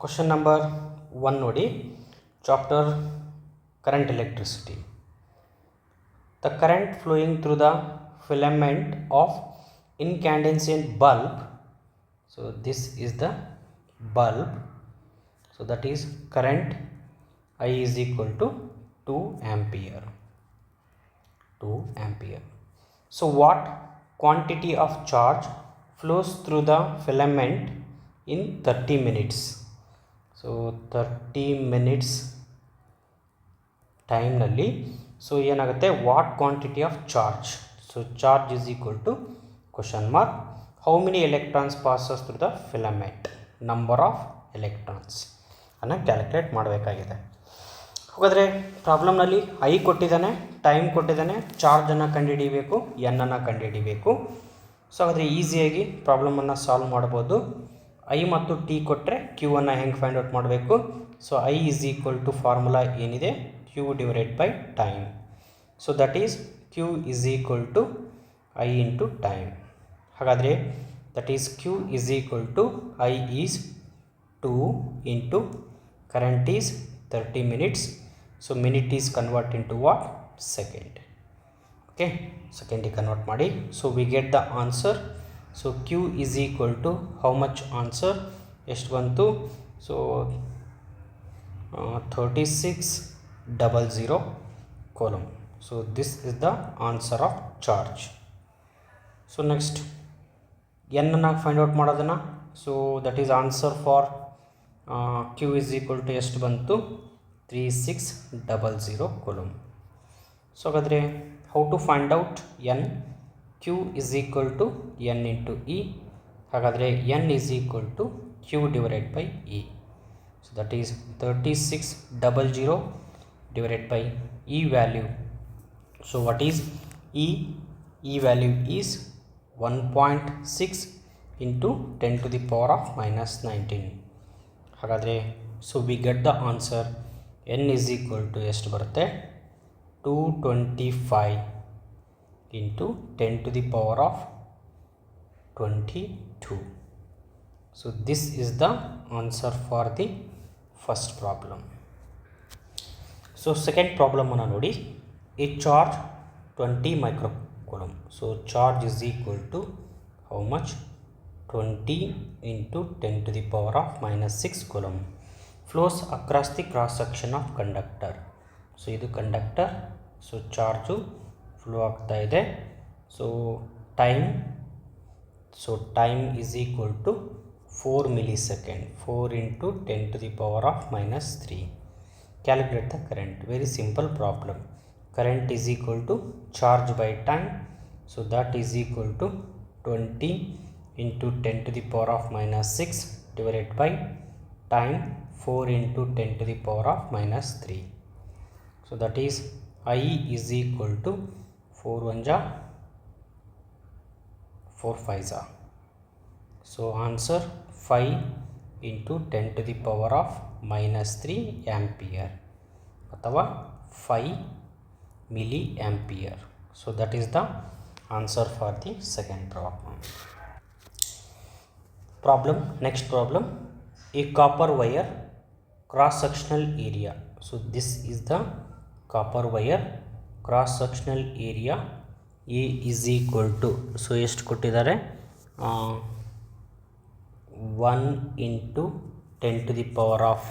Question number 1 ನೋಡಿ. Chapter current electricity. The current flowing through the filament of incandescent bulb. So this is the bulb. So that is current I is equal to 2 ampere. 2 ampere. So what quantity of charge flows through the filament in 30 minutes? So 30 minutes time nalli, so ಏನಾಗುತ್ತೆ, what quantity of charge. So charge is equal to question mark how many electrons passes through the filament, number of electrons ಅನ್ನು calculate ಮಾಡಬೇಕಾಗಿದೆ. ಹಾಗಾದರೆ ಪ್ರಾಬ್ಲಮ್ನಲ್ಲಿ I ಕೊಟ್ಟಿದ್ದಾನೆ, time ಕೊಟ್ಟಿದ್ದಾನೆ, ಚಾರ್ಜನ್ನು ಕಂಡುಹಿಡಿಯಬೇಕು, ಎನ್ನನ್ನು ಕಂಡುಹಿಡಿಯಬೇಕು. So ಹಾಗಾದರೆ ಈಸಿಯಾಗಿ ಪ್ರಾಬ್ಲಮನ್ನು ಸಾಲ್ವ್ ಮಾಡ್ಬೋದು. ಐ ಮತ್ತು ಟಿ ಕೊಟ್ಟರೆ ಕ್ಯೂವನ್ನು ಹೆಂಗೆ ಫೈಂಡ್ ಔಟ್ ಮಾಡಬೇಕು. So I is equal to formula ಏನಿದೆ, q divided by time. So that is q is equal to I into time. ಹಾಗಾದರೆ that is q is equal to I is 2 into current is 30 minutes. So minute is convert into what? Second. Okay, second convert ಮಾಡಿ. So we get the answer. So q is equal to how much answer? ಎಷ್ಟು ಬಂತು? So 3600 coulomb. So this is the answer of charge. So next n ಅನ್ನು find out ಮಾಡೋದನ್ನು. So that is answer for q is equal to ಎಷ್ಟು ಬಂತು? 3600 coulomb. So ಹಾಗಾದರೆ how to find out n? q is equal to n into e. ಹಾಗಾದರೆ n is equal to q divided by e. So that is 3600 divided by E value. So what is E? E value is 1.6 into 10 to the power of minus 19. ಹಾಗಾದರೆ so we get the answer n is equal to ಎಷ್ಟು ಬರುತ್ತೆ? 225 into 10 to the power of 22. So this is the answer for the first problem. So second problem ಅನ್ನು ನೋಡಿ. A charge 20 microcoulomb. So charge is equal to how much? 20 into 10 to the power of minus 6 coulomb flows across the cross section of conductor. So ಇದು conductor. So charge flow ಆಗ್ತಾ ಇದೆ. So time is equal to 4 millisecond. 4 into 10 to the power of minus 3. Calculate the current. Very simple problem. Current is equal to charge by time. So that is equal to 20 into 10 to the power of minus 6 divided by time 4 into 10 to the power of minus 3. So that is I is equal to 4 1 4 5. So answer 5 into 10 to the power of minus 3 ampere ಅಥವಾ 5 milliampere. So that is the answer for the second problem. Next problem, a copper wire cross sectional area. So this is the copper wire cross sectional area. A is equal to, so ಎಷ್ಟು ಕೊಟ್ಟಿದ್ದಾರೆ? 1 into 10 to the power of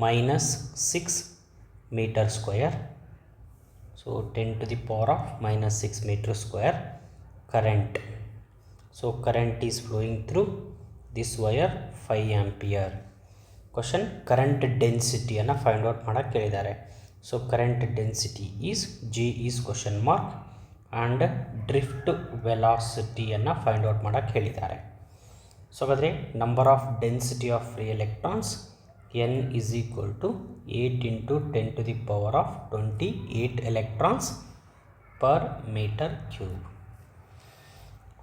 minus 6 meter square. So 10 to the power of minus 6 meter square current. So current is flowing through this wire 5 ampere. Question, current density ಅನ್ನು find out ಮಾಡೋಕ್ಕೆ ಕೇಳಿದ್ದಾರೆ. So current density is G is question mark and drift ವೆಲಾಸಿಟಿಯನ್ನು find out ಮಾಡೋಕ್ಕೆ ಹೇಳಿದ್ದಾರೆ. So ಹಾಗಾದರೆ number of density of free electrons n is equal to 8 into 10 to the power of 28 electrons per meter cube.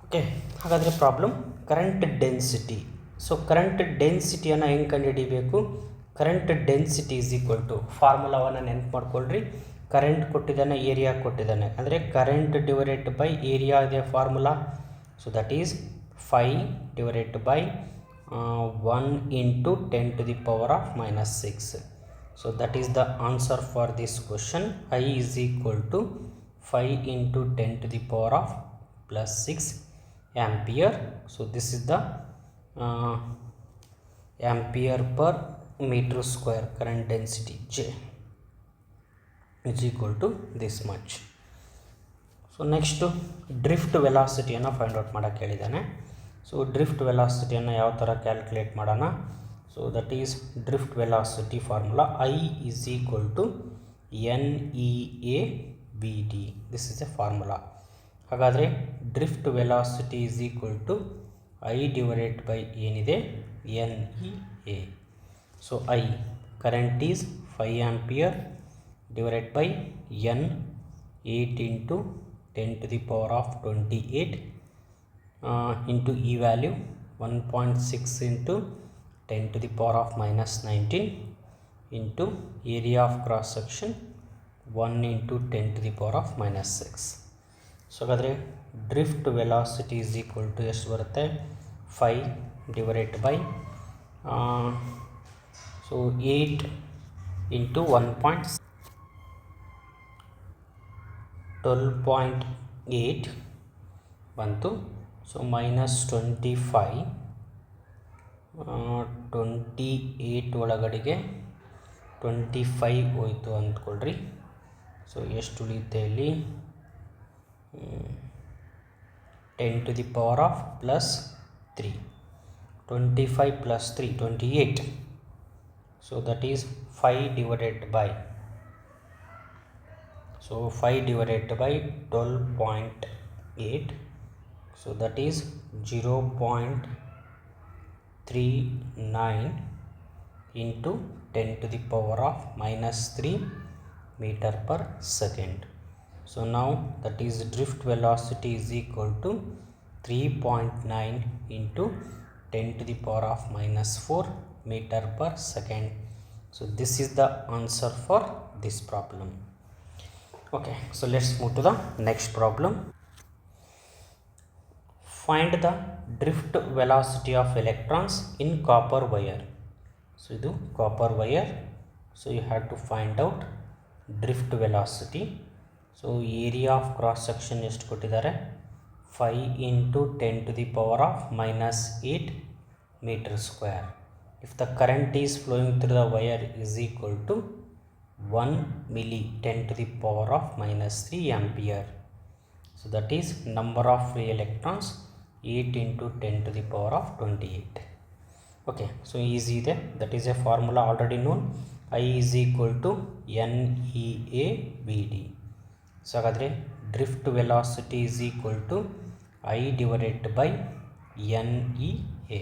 Okay, ಹಾಗಾದರೆ problem current density. So current ಡೆನ್ಸಿಟಿಯನ್ನು ಹೆಂಗೆ ಕಂಡುಹಿಡಿಯಬೇಕು? Current density is equal to ಫಾರ್ಮುಲಾವನ್ನು ನೆನಪು ಮಾಡ್ಕೊಳ್ರಿ. Current ಕೊಟ್ಟಿದ್ದಾನೆ, area ಕೊಟ್ಟಿದ್ದಾನೆ, ಅಂದರೆ ಕರೆಂಟ್ ಡಿವೈಡೆಡ್ ಬೈ ಏರಿಯಾ ಇದೆ ಫಾರ್ಮುಲಾ. So that is 5 divided by 1 into 10 to the power of minus 6. So that is the answer for this question. I is equal to 5 into 10 to the power of plus 6 ampere. So this is the ampere per meter square current density J is equal to this much. So next drift ವೆಲಾಸಿಟಿಯನ್ನು find out ಮಾಡೋಕ್ಕೆ ಹೇಳಿದ್ದಾನೆ. So drift ವೆಲಾಸಿಟಿಯನ್ನು ಯಾವ ಥರ calculate ಮಾಡೋಣ? So that is drift velocity formula I is equal to NEAVD. This is a formula. ಹಾಗಾದರೆ drift velocity is equal to I divided by ಏನಿದೆ NEA. So I current is 5 ampere divided by N 8 into 10 to the power of 28 into E value 1.6 into 10 to the power of minus 19 into area of cross section 1 into 10 to the power of minus 6. So ಹಾಗಾದರೆ drift velocity is equal to ಎಷ್ಟು ಬರುತ್ತೆ? 5 divided by 8 into 1.6 12.8 ಬಂತು. So minus 25 28 ಒಳಗಡೆಗೆ 25 ಹೋಯಿತು ಅಂದ್ಕೊಳ್ರಿ. So ಎಷ್ಟು ಉಳಿಯುತ್ತೆ ಇಲ್ಲಿ? 10 to the power of plus 3. 25 plus 3 28. So that is 5 divided by 12.8. So that is 0.39 into 10 to the power of minus 3 meter per second. So now that is drift velocity is equal to 3.9 into 10 to the power of minus 4 meter per second. So this is the answer for this problem. Okay, so let's move to the next problem. Find the drift velocity of electrons in copper wire. So idu copper wire. So you have to find out drift velocity. So area of cross section ಎಷ್ಟು ಕೊಟ್ಟಿದ್ದಾರೆ? 5 into 10 to the power of minus 8 meter square. If the current is flowing through the wire is equal to 1 milli 10 to the power of minus 3 ampere. So that is number of free electrons 8 into 10 to the power of 28. Okay, so easy there. That is a formula already known. I is equal to NEAVD. So ಹಾಗಾದರೆ drift velocity is equal to I divided by NEA.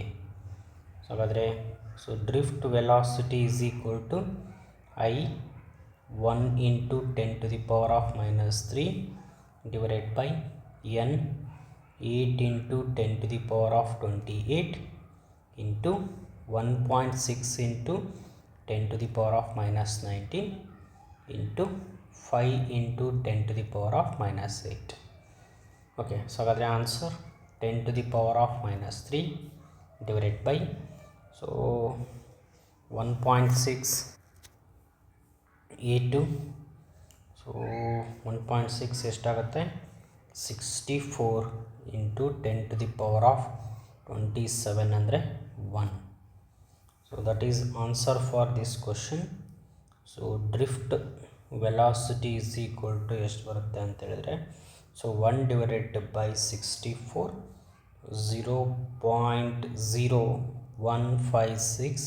So ಹಾಗಾದರೆ drift velocity is equal to I 1 into 10 to the power of minus 3 divided by N 8 into 10 to the power of 28 into 1.6 into 10 to the power of minus 19 into 5 into 10 to the power of minus 8. Okay, so the answer 10 to the power of minus 3 divided by 1.6 A2. So 1.6 ಎಷ್ಟಾಗುತ್ತೆ? 64 into 10 to the power of 27 ಅಂದರೆ 1. So that is answer for this question. So drift velocity is equal to ಎಷ್ಟು ಬರುತ್ತೆ ಅಂತ ಹೇಳಿದ್ರೆ, so 1 divided by 64 0.0156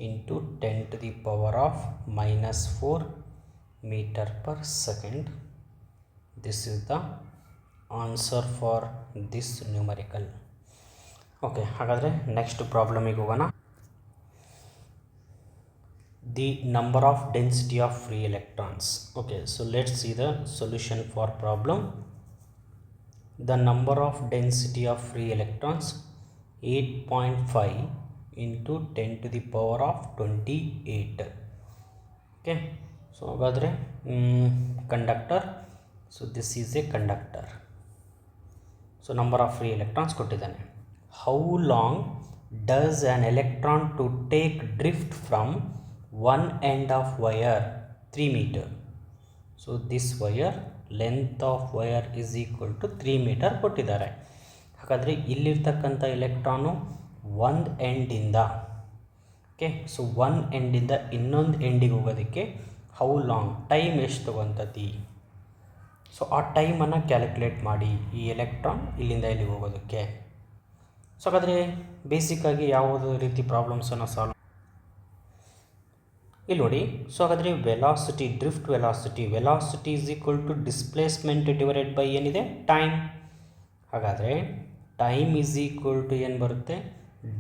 into 10 to the power of minus 4 meter per second. This is the answer for this numerical. Okay, ಹಾಗಾದರೆ next ಪ್ರಾಬ್ಲಮಿಗೆ ಹೋಗೋಣ. The number of density of free electrons. Okay, so let's see the solution for problem. The number of density of free electrons 8.5 into 10 to the power of 28. Okay, so ಹಾಗಾದರೆ conductor. So this is a conductor. So number of free electrons ಕೊಟ್ಟಿದ್ದಾನೆ. How long does an electron to take drift from one end of wire 3 meter. So this wire length of wire is equal to 3 meter ಕೊಟ್ಟಿದ್ದಾರೆ. ಹಾಗಾದರೆ ಇಲ್ಲಿರ್ತಕ್ಕಂಥ electron ಒಂದು ಎಂಡಿಂದ okay so one ಎಂಡಿಂದ ಇನ್ನೊಂದು ಎಂಡಿಗೆ ಹೋಗೋದಕ್ಕೆ how long time ಎಷ್ಟು ತಗೊಂತತಿ. So ಆ ಟೈಮನ್ನು calculate ಮಾಡಿ ಈ ಎಲೆಕ್ಟ್ರಾನ್ ಇಲ್ಲಿಂದ ಇಲ್ಲಿಗೆ ಹೋಗೋದಕ್ಕೆ. ಸೊ ಹಾಗಾದರೆ ಬೇಸಿಕ್ಕಾಗಿ ಯಾವುದೇ ರೀತಿ ಪ್ರಾಬ್ಲಮ್ಸನ್ನು ಸಾಲ್ವ್ ಇಲ್ಲಿ ನೋಡಿ. ಸೊ ಹಾಗಾದರೆ velocity drift velocity is equal to displacement divided by ಏನಿದೆ ಟೈಮ್. ಹಾಗಾದರೆ ಟೈಮ್ ಈಸ್ ಈಕ್ವಲ್ ಟು ಏನು ಬರುತ್ತೆ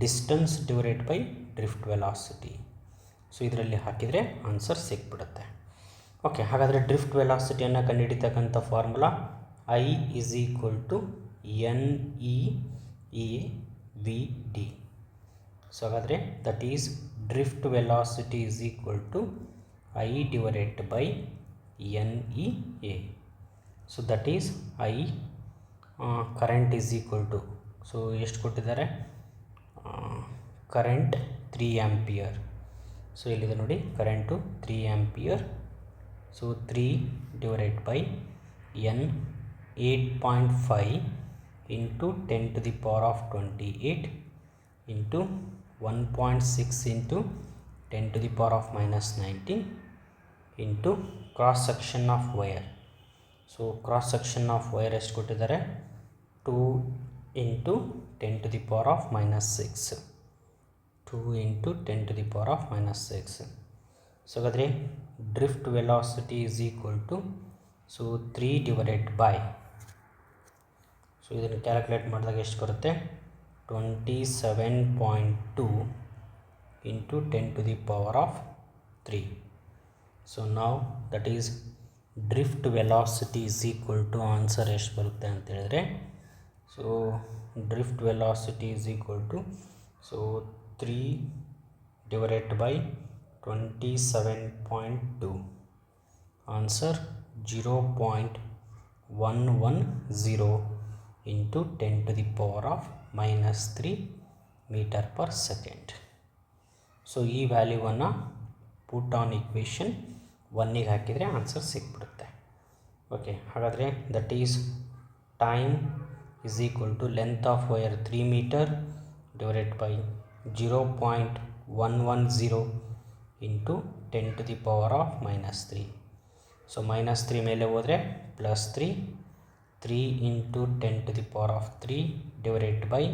distance divided by drift velocity. So ಇದರಲ್ಲಿ ಹಾಕಿದರೆ ಆನ್ಸರ್ ಸಿಕ್ಬಿಡುತ್ತೆ. ಓಕೆ, ಹಾಗಾದರೆ ಡ್ರಿಫ್ಟ್ ವೆಲಾಸಿಟಿಯನ್ನು ಕಂಡುಹಿಡಿತಕ್ಕಂಥ formula I is equal to N E A V D. So ಹಾಗಾದರೆ that is drift velocity is equal to I divided by N E A. So that is I. Current is equal to so ಎಷ್ಟು ಕೊಟ್ಟಿದ್ದಾರೆ current 3 ampere. So ಇಲ್ಲಿದೆ ನೋಡಿ current 3 ampere. So 3 divided by N 8.5 into 10 to the power of 28 into 1.6 into 10 to the power of minus 19 into cross section of wire. So cross section of wire ಎಷ್ಟು ಕೊಟ್ಟಿದ್ದಾರೆ 2 into 10 to the power of minus 6. 2 into 10 to the power of minus 6. So ಹಾಗಾದರೆ drift velocity is equal to so 3 divided by so ಇದನ್ನು calculate ಮಾಡಿದಾಗ ಎಷ್ಟು ಬರುತ್ತೆ 27.2 into 10 to the power of 3. So ನಾವು that is drift velocity is equal to answer ಎಷ್ಟು ಬರುತ್ತೆ ಅಂತ ಹೇಳಿದ್ರೆ so drift velocity is equal to so 3 divided by 27.2 answer 0.110 into 10 to the power of minus 3 metre per second. So ಈ ವ್ಯಾಲ್ಯೂವನ್ನು put on equation 1ಗೆ ಹಾಕಿದರೆ answer ಸಿಕ್ಬಿಡುತ್ತೆ. Okay, ಹಾಗಾದರೆ that is time is equal to length of wire 3 metre divided by 0.110 into 10 to the power of minus 3. So minus 3 ಮೇಲೆ ಹೋದರೆ plus 3 into 10 to the power of 3 divided by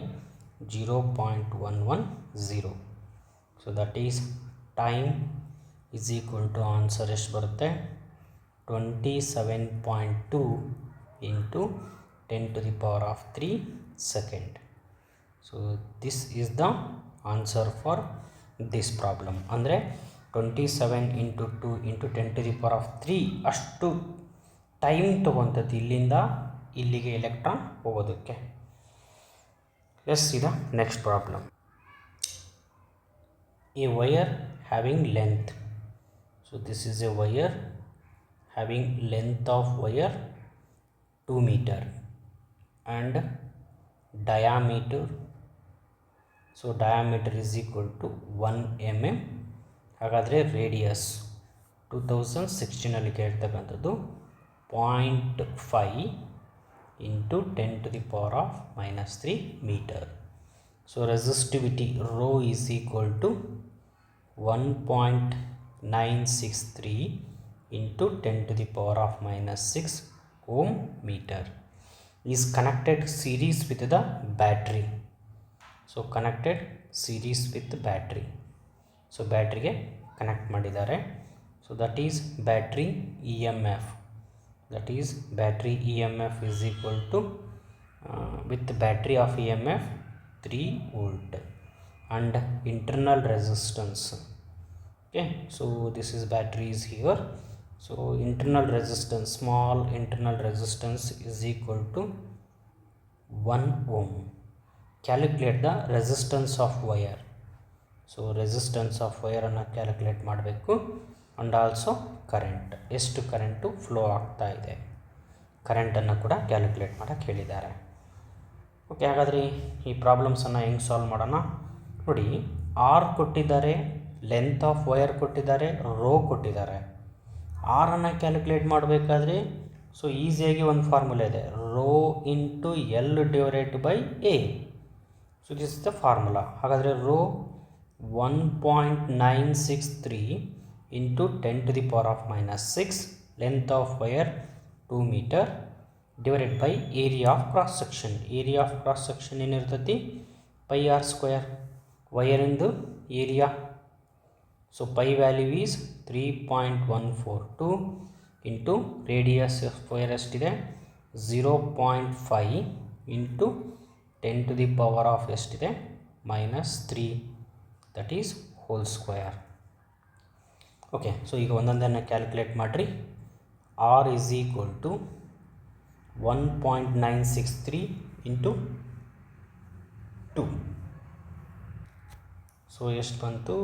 0.110. So that is time is equal to answer ಎಷ್ಟು ಬರುತ್ತೆ 27.2 into 10 to the power of 3 second. So this is the answer for this problem. ಅಂದರೆ 27 into 2 into 10 to the power of 3 ಅಷ್ಟು time ತೊಗೊತದ್ದು ಇಲ್ಲಿಂದ ಇಲ್ಲಿಗೆ electron ಹೋಗೋದಕ್ಕೆ. Yes ಈಗ next problem. A wire having length. So this is a wire having length of wire 2 metre and diameter. So diameter is equal to 1 mm. ಹಾಗಾದರೆ radius 2016 ಕೇಳ್ತಕ್ಕಂಥದ್ದು 0.5 into 10 to the power of minus 3 metre. So resistivity rho is equal to 1.963 into 10 to the power of minus 6 ohm meter is connected series with the battery. So connected series with battery. So ಬ್ಯಾಟ್ರಿಗೆ connect ಮಾಡಿದ್ದಾರೆ. So that is battery E M F. That is battery E M F is equal to with battery of E M F 3 volt and internal resistance. Okay, so this is battery is here. So internal resistance, small internal resistance is equal to 1 ohm. Calculate the resistance of wire. So resistance of wire ಅನ್ನು calculate ಮಾಡಬೇಕು. And also current, ಎಷ್ಟು current flow ಆಗ್ತಾ ಇದೆ ಕರೆಂಟನ್ನು ಕೂಡ calculate ಮಾಡೋಕ್ಕೆ ಹೇಳಿದ್ದಾರೆ. Okay, ಹಾಗಾದರೆ ಈ ಪ್ರಾಬ್ಲಮ್ಸನ್ನು ಹೆಂಗೆ ಸಾಲ್ವ್ ಮಾಡೋಣ ನೋಡಿ ಆರ್ ಕೊಟ್ಟಿದ್ದಾರೆ, ಲೆಂತ್ ಆಫ್ ವೈರ್ ಕೊಟ್ಟಿದ್ದಾರೆ, ರೋ ಕೊಟ್ಟಿದ್ದಾರೆ. ಆರನ್ನು ಕ್ಯಾಲ್ಕುಲೇಟ್ ಮಾಡಬೇಕಾದ್ರೆ ಸೊ ಈಸಿಯಾಗಿ ಒಂದು ಫಾರ್ಮುಲಾ ಇದೆ, rho into L divided by A. So this is the formula. ಹಾಗಾದರೆ rho 1.963 into 10⁻⁻6, length of wire 2 metre divided by area of cross section. Area of cross section ಏನಿರ್ತೈತಿ, pi R square. ವೈರಿಂದು area, so pi value is 3.142 into radius of wire ಎಷ್ಟಿದೆ 0.5 into 10⁻⁻ ಎಷ್ಟಿದೆ -3, that is whole square. Okay, so ಈಗ ಒಂದೊಂದನ್ನು calculate ಮಾಡಿರಿ. R is equal to 1.963 into 2. So ಎಷ್ಟು ಬಂತು,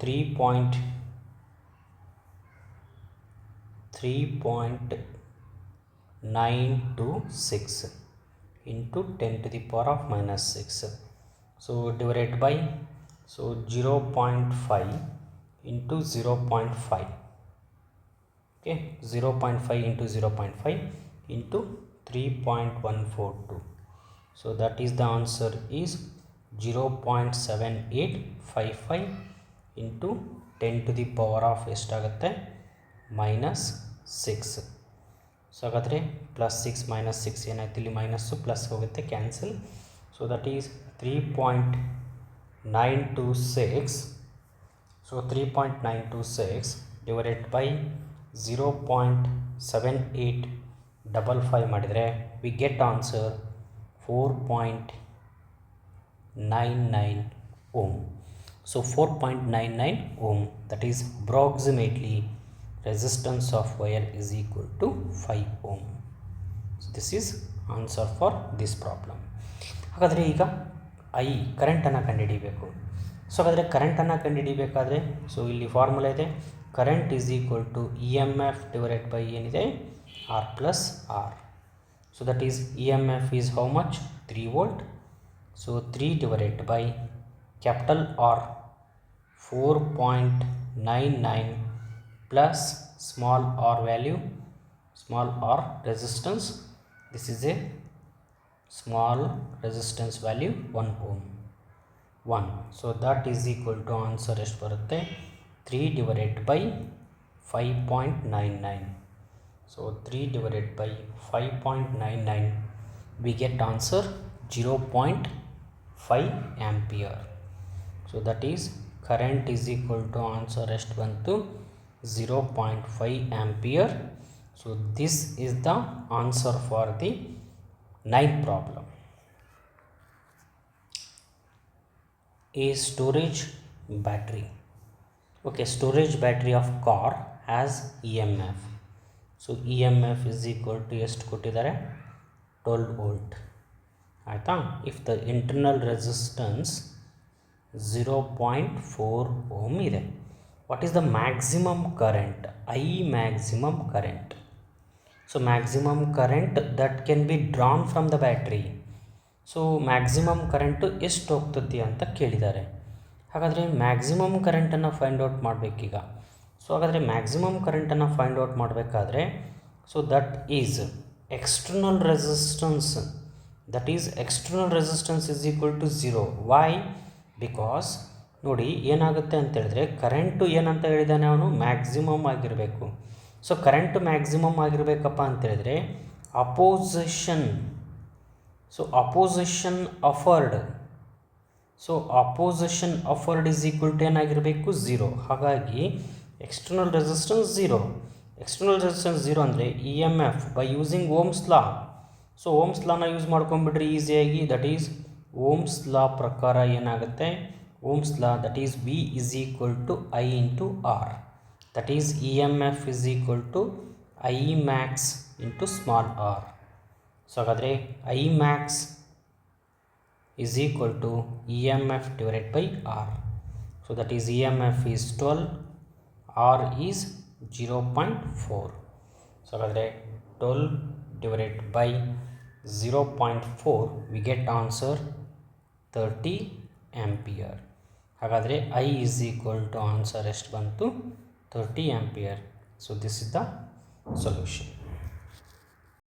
3.926 into 10⁻⁻6. So divided by, so 0.5 into 0.5. Okay, 0.5 into 0.5 into 3.142. So that is the answer is 0.7855 into 10⁻⁻ ಎಷ್ಟಾಗುತ್ತೆ -6. So ಹಾಗಾದರೆ +6 -6 ಏನಾಯ್ತು, ಇಲ್ಲಿ ಮೈನಸ್ಸು ಪ್ಲಸ್ ಹೋಗುತ್ತೆ, cancel. So that is 3.926. So 3.926 divided by 0.7855 ಮಾಡಿದರೆ we get answer 4.99 ohm. So 4.99 ohm, that is approximately resistance of wire is equal to 5 ohm. So this is answer for this problem. ಹಾಗಾದರೆ ಈಗ ಕರೆಂಟನ್ನು ಕಂಡುಹಿಡಿಯಬೇಕು. So ಹಾಗಾದರೆ ಕರೆಂಟನ್ನು ಕಂಡುಹಿಡಿಯಬೇಕಾದ್ರೆ so ಇಲ್ಲಿ formula ಇದೆ, current is equal to E M F divided by ಏನಿದೆ R plus R. So that is E M F is how much, 3 volt. So 3 divided by capital R 4.99 plus small R value, small R resistance. This is a small resistance value 1 ohm. 1. So that is equal to answer ಎಷ್ಟು ಬರುತ್ತೆ, 3 divided by 5.99. So 3 divided by 5.99 we get answer 0.5 ampere. So that is current is equal to answer ಎಷ್ಟು ಬಂತು 0.5 ampere. So this is the answer for the 9th problem. A storage battery. Okay, storage battery of car has EMF. So EMF is equal to ಎಷ್ಟು ಕೊಟ್ಟಿದ್ದಾರೆ 12 volt. ಆಯಿತಾ. If the internal resistance 0.4 ohm ಇದೆ. What is the maximum current, I maximum current. So maximum current that can be drawn from the battery. So maximum current ಎಷ್ಟು ಹೋಗ್ತದೆ ಅಂತ ಕೇಳಿದ್ದಾರೆ. ಹಾಗಾದರೆ maximum ಕರೆಂಟನ್ನು ಫೈಂಡ್ ಔಟ್ ಮಾಡಬೇಕೀಗ. ಸೊ ಹಾಗಾದರೆ ಮ್ಯಾಕ್ಸಿಮಮ್ ಕರೆಂಟನ್ನು ಫೈಂಡ್ ಔಟ್ ಮಾಡಬೇಕಾದ್ರೆ so that is external resistance, that is external resistance is equal to 0. Why? Because ನೋಡಿ ಏನಾಗುತ್ತೆ ಅಂತೇಳಿದ್ರೆ ಕರೆಂಟು ಏನಂತ ಹೇಳಿದ್ದಾನೆ ಅವನು, ಮ್ಯಾಕ್ಸಿಮಮ್ ಆಗಿರಬೇಕು. ಸೊ ಕರೆಂಟು ಮ್ಯಾಕ್ಸಿಮಮ್ ಆಗಿರಬೇಕಪ್ಪ ಅಂತೇಳಿದರೆ opposition, so opposition offered, so opposition offered is equal to ಏನಾಗಿರಬೇಕು 0. ಹಾಗಾಗಿ ಎಕ್ಸ್ಟರ್ನಲ್ ರೆಸಿಸ್ಟೆನ್ಸ್ 0. ಎಕ್ಸ್ಟರ್ನಲ್ ರೆಸಿಸ್ಟೆನ್ಸ್ 0 ಅಂದರೆ E M F by using Ohm's law. So Ohm's ಲಾನ ಯೂಸ್ ಮಾಡ್ಕೊಂಡ್ಬಿಡ್ರಿ ಈಸಿಯಾಗಿ. ದಟ್ ಈಸ್ ಓಮ್ಸ್ ಲಾ ಪ್ರಕಾರ ಏನಾಗುತ್ತೆ, Ohm's law that is V is equal to I into R. That is E M F is equal to I max into small R. So ಹಾಗಾದರೆ I max is equal to EMF divided by R. So that is EMF is 12, R is 0.4. So ಹಾಗಾದರೆ 12 divided by 0.4 we get answer 30 ampere. ಹಾಗಾದರೆ I is equal to answer ಎಷ್ಟು ಬಂತು 30 ampere. So this is the solution.